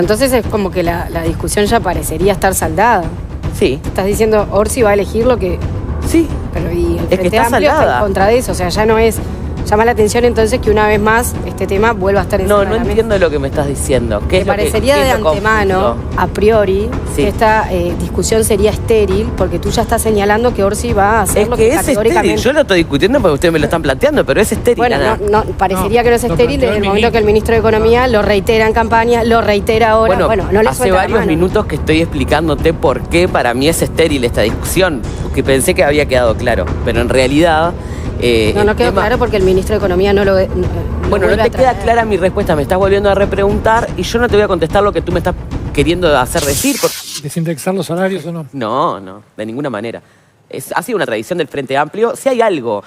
Entonces es como que la discusión ya parecería estar saldada. Sí. Estás diciendo, Orsi va a elegir lo que... Sí. Pero y el Es que Frente está Amplio está saldada. en contra de eso. O sea, ya no es... Llama la atención entonces que una vez más este tema vuelva a estar encima No, de no la mesa. entiendo lo que me estás diciendo. ¿Qué Me es lo que- parecería qué de es lo antemano, confuso? a priori, Sí. que esta discusión sería estéril, porque tú ya estás señalando que Orsi va a hacer Es lo que que es estéril. Yo lo estoy discutiendo porque ustedes me lo están planteando, pero es estéril. Bueno, Ana. parecería que no es lo estéril planteó desde el el momento que el ministro de Economía lo reitera en campaña, lo reitera ahora. Bueno, no le hace suelta la varios mano. minutos que estoy explicándote por qué para mí es estéril esta discusión, porque pensé que había quedado claro, pero en realidad... No quedó claro porque el ministro de Economía no lo Bueno, no vuelve te a queda traer. clara mi respuesta, me estás volviendo a repreguntar y yo no te voy a contestar lo que tú me estás queriendo hacer decir. ¿Desindexar los salarios o no? No, de ninguna manera. Ha sido una tradición del Frente Amplio. Si hay algo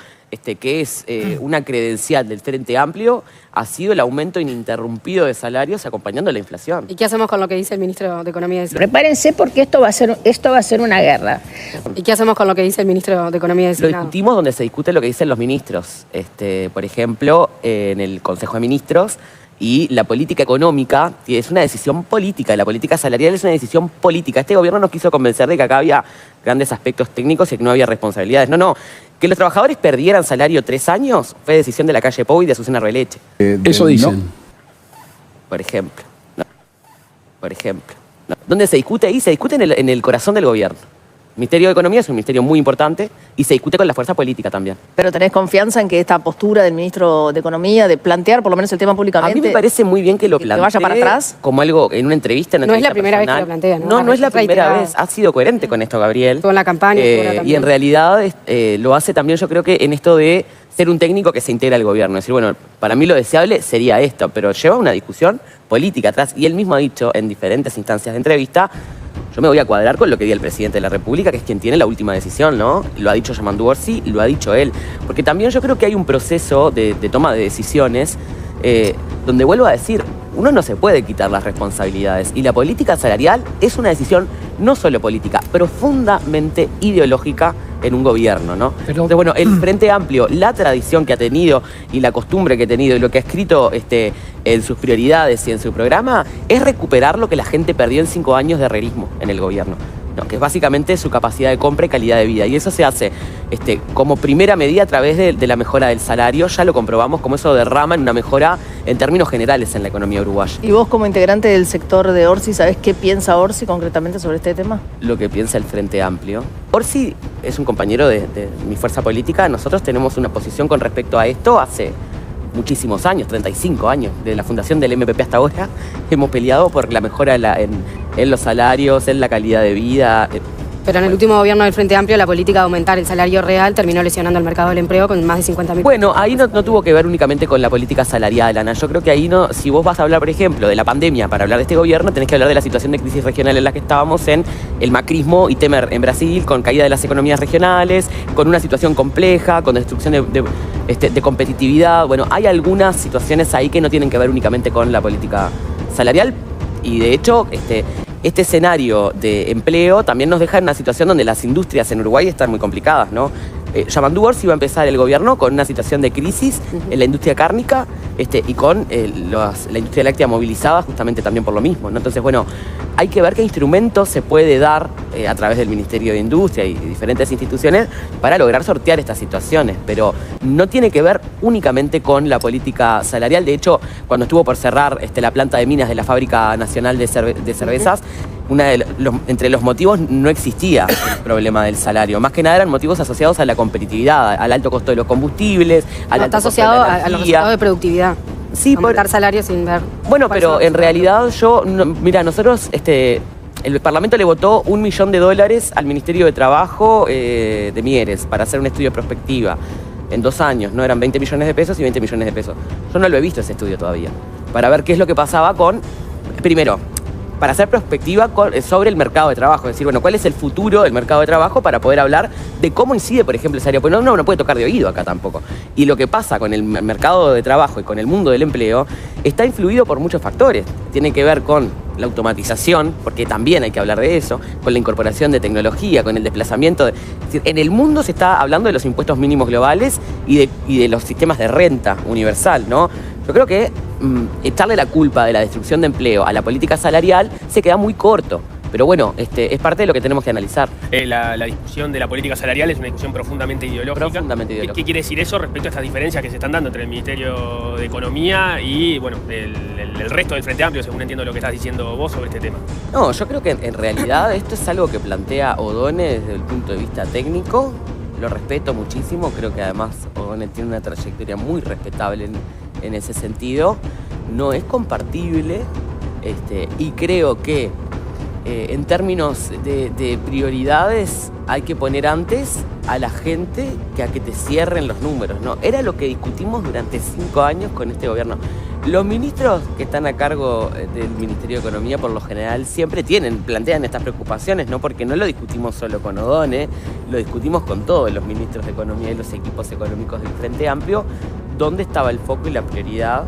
que es una credencial del Frente Amplio, ha sido el aumento ininterrumpido de salarios acompañando la inflación. ¿Y qué hacemos con lo que dice el ministro de Economía? Prepárense porque esto va a ser una guerra. ¿Y qué hacemos con lo que dice el ministro de Economía Lo designado? discutimos donde se discute lo que dicen los ministros. Por ejemplo, en el Consejo de Ministros. Y la política económica es una decisión política, la política salarial es una decisión política. Este gobierno nos quiso convencer de que acá había grandes aspectos técnicos y que no había responsabilidades. No. Que los trabajadores perdieran salario 3 años fue decisión de la calle Pou y de Azucena Roeleche. Eso dicen. Por ejemplo. Por ejemplo. ¿Dónde se discute ahí? Se discute en el corazón del gobierno. El Ministerio de Economía es un ministerio muy importante y se discute con la fuerza política también. Pero ¿tenés confianza en que esta postura del ministro de Economía de plantear por lo menos el tema A públicamente? mí me parece muy bien que lo que plantee vaya para atrás. como algo en una entrevista. No es la primera vez que lo plantea, ¿no? No es la primera Reiterado. vez. Ha sido coherente con esto, Gabriel. Estuvo en la campaña, estuvo ahora Y también. en realidad lo hace también, yo creo que en esto de ser un técnico que se integra al gobierno. Es decir, bueno, para mí lo deseable sería esto, pero lleva una discusión política atrás. Y él mismo ha dicho en diferentes instancias de entrevista, yo me voy a cuadrar con lo que diga el presidente de la República, que es quien tiene la última decisión, ¿no? Lo ha dicho Yamandu Orsi, lo ha dicho él. Porque también yo creo que hay un proceso de toma de decisiones donde, vuelvo a decir, uno no se puede quitar las responsabilidades. Y la política salarial es una decisión no solo política, profundamente ideológica en un gobierno, ¿no? Pero- Entonces, bueno, el Frente Amplio, la tradición que ha tenido y la costumbre que ha tenido y lo que ha escrito en sus prioridades y en su programa es recuperar lo que la gente perdió en 5 años de herrerismo en el gobierno, ¿no? Que es básicamente su capacidad de compra y calidad de vida. Y eso se hace como primera medida a través de la mejora del salario. Ya lo comprobamos como eso derrama en una mejora en términos generales en la economía uruguaya. ¿Y vos como integrante del sector de Orsi, sabés qué piensa Orsi concretamente sobre este tema? Lo que piensa el Frente Amplio. Orsi es un compañero de mi fuerza política. Nosotros tenemos una posición con respecto a esto hace muchísimos años, 35 años, de la fundación del MPP hasta ahora. Hemos peleado por la mejora en los salarios, en la calidad de vida. Pero en el último gobierno del Frente Amplio la política de aumentar el salario real terminó lesionando el mercado del empleo con más de 50.000. Bueno, ahí no tuvo que ver únicamente con la política salarial, Ana. Yo creo que ahí no, si vos vas a hablar, por ejemplo, de la pandemia para hablar de este gobierno, tenés que hablar de la situación de crisis regional en la que estábamos en el macrismo y Temer en Brasil, con caída de las economías regionales, con una situación compleja, con destrucción de competitividad. Bueno, hay algunas situaciones ahí que no tienen que ver únicamente con la política salarial y de hecho este escenario de empleo también nos deja en una situación donde las industrias en Uruguay están muy complicadas, ¿no? Yamandu Orsi iba a empezar el gobierno con una situación de crisis en la industria cárnica y con la industria láctea movilizada justamente también por lo mismo, ¿no? Entonces, bueno, hay que ver qué instrumentos se puede dar a través del Ministerio de Industria y diferentes instituciones para lograr sortear estas situaciones, pero no tiene que ver únicamente con la política salarial. De hecho, cuando estuvo por cerrar la planta de minas de la Fábrica Nacional de Cervezas, entre los motivos no existía el problema del salario. Más que nada eran motivos asociados a la competitividad, al alto costo de los combustibles, al No, alto está costo de la asociado a los energía. resultados de productividad. Sí, aumentar salarios sin ver. Bueno, cuáles pero son en los realidad mira, nosotros, el Parlamento le votó $1 millón al Ministerio de Trabajo de Mieres para hacer un estudio de prospectiva en 2 años, ¿no? Eran 20 millones de pesos y 20 millones de pesos. Yo no lo he visto ese estudio todavía, para ver qué es lo que pasaba primero, para hacer prospectiva sobre el mercado de trabajo, es decir, bueno, cuál es el futuro del mercado de trabajo para poder hablar de cómo incide, por ejemplo, el salario, porque no puede tocar de oído acá tampoco. Y lo que pasa con el mercado de trabajo y con el mundo del empleo está influido por muchos factores. Tiene que ver con la automatización, porque también hay que hablar de eso, con la incorporación de tecnología, con el desplazamiento. Es decir, en el mundo se está hablando de los impuestos mínimos globales y de los sistemas de renta universal, ¿no? Yo creo que echarle la culpa de la destrucción de empleo a la política salarial se queda muy corto. Pero bueno, es parte de lo que tenemos que analizar. La discusión de la política salarial es una discusión profundamente ideológica. ¿Qué quiere decir eso respecto a estas diferencias que se están dando entre el Ministerio de Economía y bueno, el resto del Frente Amplio, según entiendo lo que estás diciendo vos sobre este tema? No, yo creo que en realidad esto es algo que plantea O'Donnell desde el punto de vista técnico. Lo respeto muchísimo, creo que además O'Donnell tiene una trayectoria muy respetable en ese sentido. No es compartible y creo que en términos de prioridades hay que poner antes a la gente que a que te cierren los números, ¿no? Era lo que discutimos durante 5 años con este gobierno. Los ministros que están a cargo del Ministerio de Economía por lo general siempre plantean estas preocupaciones, ¿no? Porque no lo discutimos solo con O'Donnell, lo discutimos con todos los ministros de Economía y los equipos económicos del Frente Amplio, dónde estaba el foco y la prioridad,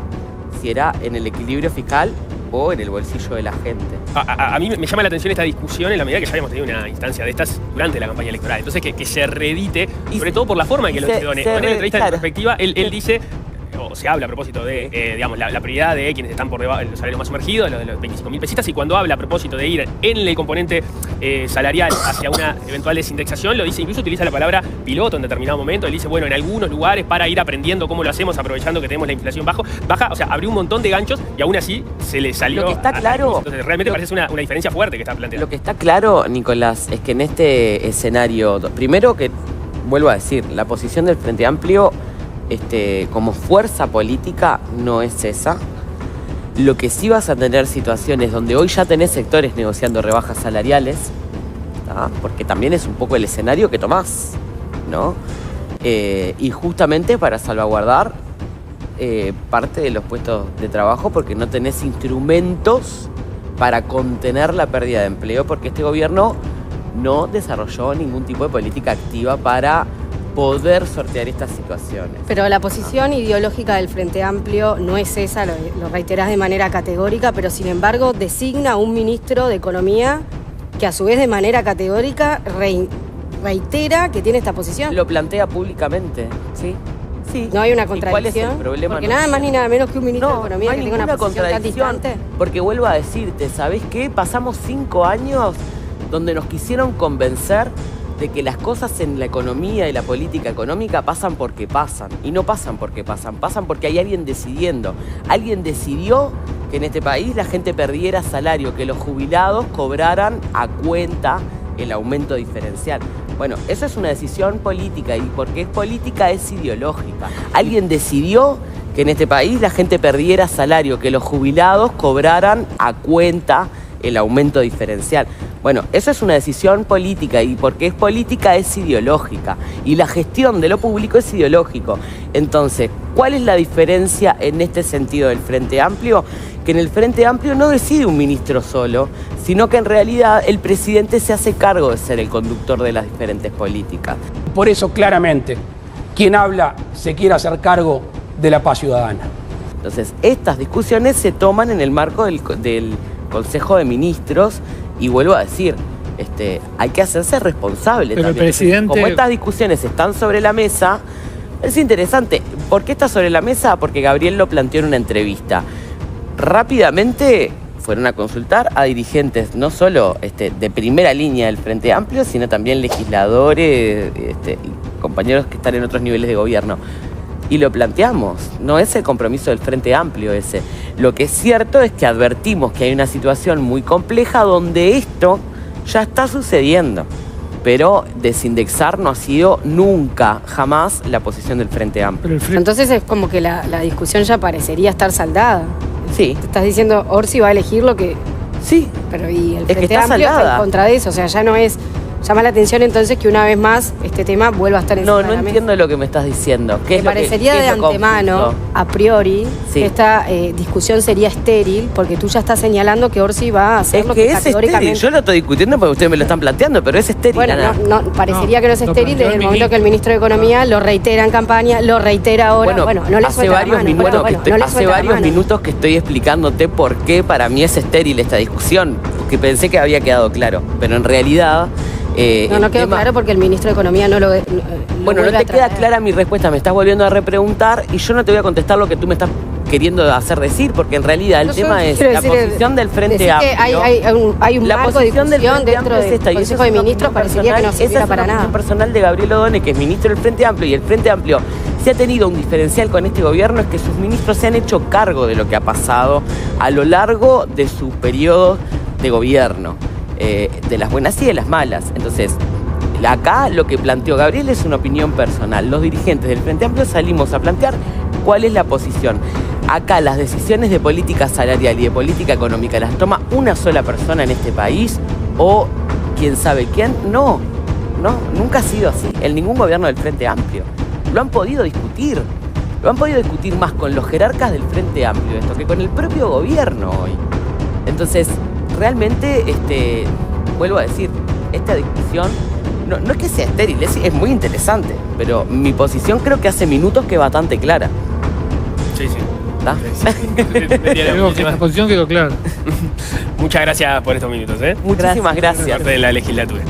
si era en el equilibrio fiscal o en el bolsillo de la gente. A mí me llama la atención esta discusión en la medida que ya habíamos tenido una instancia de estas durante la campaña electoral. Entonces que se reedite, sobre todo por la forma en que lo dice O'Donnell. En la entrevista de perspectiva, él dice, o se habla a propósito de digamos, la prioridad de quienes están por debajo del salario más sumergido, de los 25.000 pesitas, y cuando habla a propósito de ir en el componente salarial hacia una eventual desindexación, lo dice, incluso utiliza la palabra piloto en determinado momento. Él dice, bueno, en algunos lugares para ir aprendiendo cómo lo hacemos, aprovechando que tenemos la inflación baja, o sea, abrió un montón de ganchos y aún así se le salió. Lo que está claro. Entonces realmente parece una diferencia fuerte que está planteando. Lo que está claro, Nicolás, es que en este escenario, primero que, vuelvo a decir, la posición del Frente Amplio como fuerza política no es esa. Lo que sí vas a tener situaciones donde hoy ya tenés sectores negociando rebajas salariales, ¿tá? Porque también es un poco el escenario que tomás, ¿no? Y justamente para salvaguardar parte de los puestos de trabajo, porque no tenés instrumentos para contener la pérdida de empleo, porque este gobierno no desarrolló ningún tipo de política activa para poder sortear estas situaciones. Pero la posición ideológica del Frente Amplio no es esa, lo reiterás de manera categórica, pero sin embargo designa a un ministro de Economía que a su vez de manera categórica reitera que tiene esta posición. Lo plantea públicamente, ¿sí? Sí. ¿No hay una contradicción? ¿Cuál es el problema? Porque nada más ni nada menos que un ministro de Economía que tenga una posición tan distante. Porque vuelvo a decirte, ¿sabés qué? Pasamos 5 años donde nos quisieron convencer de que las cosas en la economía y la política económica pasan porque pasan. Y no pasan porque pasan porque hay alguien decidiendo. Alguien decidió que en este país la gente perdiera salario, que los jubilados cobraran a cuenta el aumento diferencial. Bueno, eso es una decisión política, y porque es política es ideológica. Alguien decidió que en este país la gente perdiera salario, que los jubilados cobraran a cuenta el aumento diferencial. Bueno, eso es una decisión política, y porque es política es ideológica, y la gestión de lo público es ideológico. Entonces, ¿cuál es la diferencia en este sentido del Frente Amplio? Que en el Frente Amplio no decide un ministro solo, sino que en realidad el presidente se hace cargo de ser el conductor de las diferentes políticas. Por eso, claramente, quien habla se quiere hacer cargo de la paz ciudadana. Entonces, estas discusiones se toman en el marco del Consejo de Ministros, y vuelvo a decir, hay que hacerse responsable. Pero también. el presidente... Como estas discusiones están sobre la mesa, es interesante. ¿Por qué está sobre la mesa? Porque Gabriel lo planteó en una entrevista. Rápidamente fueron a consultar a dirigentes, no solo de primera línea del Frente Amplio, sino también legisladores, y compañeros que están en otros niveles de gobierno. Y lo planteamos, no es el compromiso del Frente Amplio ese. Lo que es cierto es que advertimos que hay una situación muy compleja donde esto ya está sucediendo. Pero desindexar no ha sido nunca, jamás, la posición del Frente Amplio. Entonces es como que la discusión ya parecería estar saldada. Sí. Te estás diciendo, Orsi va a elegir lo que... Sí. Pero y el Es que Frente está Amplio está saldada. en contra de eso, o sea, ya no es... Llama la atención entonces que una vez más este tema vuelva a estar encima de la No mesa. entiendo lo que me estás diciendo. ¿Qué Me es lo parecería qué de es lo antemano, confuso? a priori, Sí. que esta discusión sería estéril, porque tú ya estás señalando que Orsi va a hacer Es lo que que es estéril. categóricamente... Yo lo estoy discutiendo porque ustedes me lo están planteando, pero es estéril. Bueno, Ana. parecería que no es lo estéril planteó desde el el momento que el ministro de Economía lo reitera en campaña, lo reitera ahora. Bueno, no le hace suelta la varios mano. minutos Bueno, que no le hace suelta la varios mano. minutos que estoy explicándote por qué para mí es estéril esta discusión, porque pensé que había quedado claro, pero en realidad No quedó claro porque el ministro de Economía no lo bueno, no vuelve te a queda traer. clara mi respuesta, me estás volviendo a repreguntar y yo no te voy a contestar lo que tú me estás queriendo hacer decir, porque en realidad el tema es la posición del Frente Amplio. Hay un marco de discusión dentro del Consejo de Ministros, parecería que no sirviera para nada. Esa es la opinión personal de Gabriel Odone, que es ministro del Frente Amplio, y el Frente Amplio, si ha tenido un diferencial con este gobierno, es que sus ministros se han hecho cargo de lo que ha pasado a lo largo de su periodo de gobierno, de las buenas y de las malas. Entonces, acá lo que planteó Gabriel es una opinión personal. Los dirigentes del Frente Amplio salimos a plantear cuál es la posición. Acá las decisiones de política salarial y de política económica las toma una sola persona en este país o quién sabe quién. No, nunca ha sido así en ningún gobierno del Frente Amplio. Lo han podido discutir más con los jerarcas del Frente Amplio esto que con el propio gobierno hoy. Entonces, realmente, vuelvo a decir, esta discusión no es que sea estéril, es muy interesante, pero mi posición creo que hace minutos que es bastante clara. Sí. ¿Está? Creo que la posición quedó clara. Muchas gracias por estos minutos. Muchísimas gracias. Por parte de la legislatura.